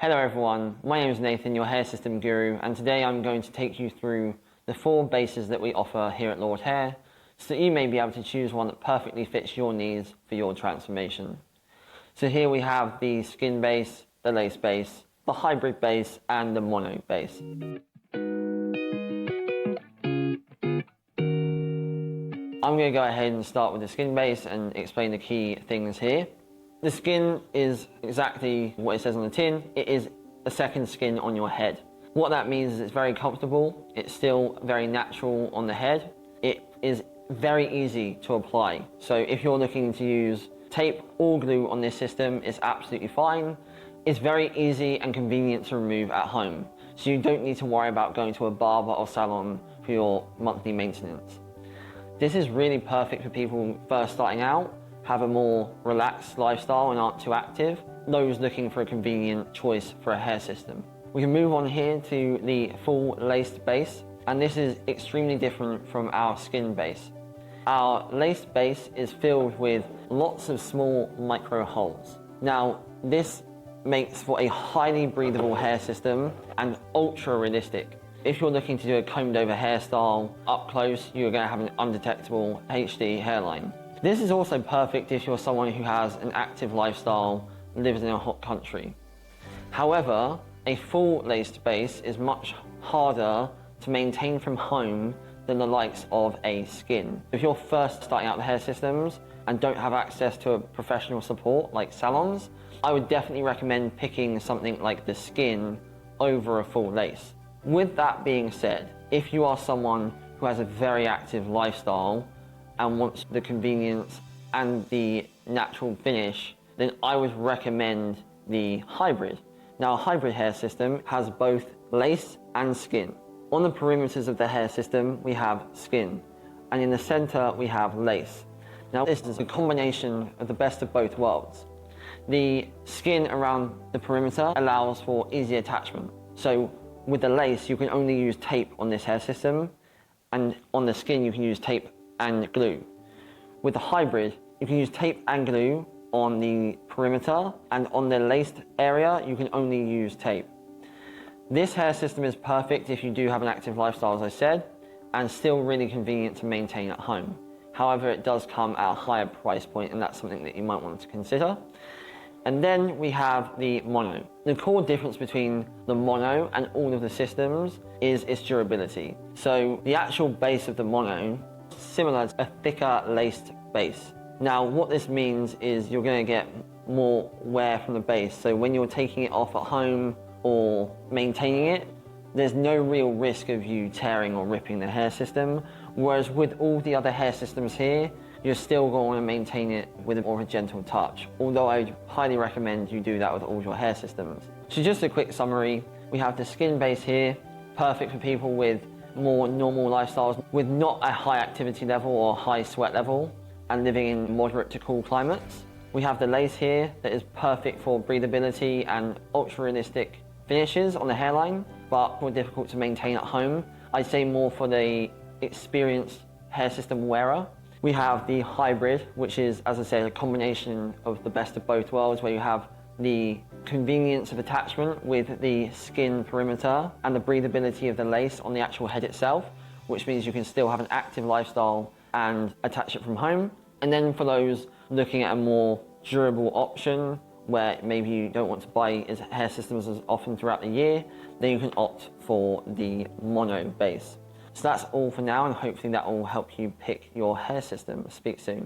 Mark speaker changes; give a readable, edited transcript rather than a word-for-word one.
Speaker 1: Hello everyone, my name is Nathan, your hair system guru, and today I'm going to take you through the 4 bases that we offer here at Lordhair, so that you may be able to choose one that perfectly fits your needs for your transformation. So here we have the skin base, the lace base, the hybrid base, and the mono base. I'm going to go ahead and start with the skin base and explain the key things here. The skin is exactly what it says on the tin. It is a second skin on your head. What that means is it's very comfortable, it's still very natural on the head. It is very easy to apply. So if you're looking to use tape or glue on this system, it's absolutely fine. It's very easy and convenient to remove at home. So you don't need to worry about going to a barber or salon for your monthly maintenance. This is really perfect for people first starting out, have a more relaxed lifestyle and aren't too active, those looking for a convenient choice for a hair system. We can move on here to the full laced base, and this is extremely different from our skin base. Our laced base is filled with lots of small micro holes. Now, this makes for a highly breathable hair system and ultra realistic. If you're looking to do a combed over hairstyle up close, you're going to have an undetectable HD hairline. This is also perfect if you're someone who has an active lifestyle, lives in a hot country. However, a full laced base is much harder to maintain from home than the likes of a skin. If you're first starting out the hair systems and don't have access to a professional support like salons, I would definitely recommend picking something like the skin over a full lace. With that being said, if you are someone who has a very active lifestyle and wants the convenience and the natural finish, then I would recommend the hybrid. Now, a hybrid hair system has both lace and skin. On the perimeters of the hair system, we have skin, and in the center, we have lace. Now, this is a combination of the best of both worlds. The skin around the perimeter allows for easy attachment. So with the lace, you can only use tape on this hair system, and on the skin, you can use tape and glue. With the hybrid, you can use tape and glue on the perimeter, and on the laced area, you can only use tape. This hair system is perfect if you do have an active lifestyle, as I said, and still really convenient to maintain at home. However, it does come at a higher price point, and that's something that you might want to consider. And then we have the mono. The core difference between the mono and all of the systems is its durability. So the actual base of the mono is similar to a thicker laced base. Now, what this means is you're going to get more wear from the base. So when you're taking it off at home or maintaining it, there's no real risk of you tearing or ripping the hair system. Whereas with all the other hair systems here, you're still going to maintain it with a more of a gentle touch, although I highly recommend you do that with all your hair systems. So just a quick summary, we have the skin base here, perfect for people with more normal lifestyles, with not a high activity level or high sweat level, and living in moderate to cool climates. We have the lace here that is perfect for breathability and ultra realistic finishes on the hairline, but more difficult to maintain at home. I'd say more for the experienced hair system wearer. We have the hybrid, which is, as I said, a combination of the best of both worlds, where you have the convenience of attachment with the skin perimeter and the breathability of the lace on the actual head itself, which means you can still have an active lifestyle and attach it from home. And then for those looking at a more durable option, where maybe you don't want to buy hair systems as often throughout the year, then you can opt for the mono base. So that's all for now, and hopefully that will help you pick your hair system. Speak soon.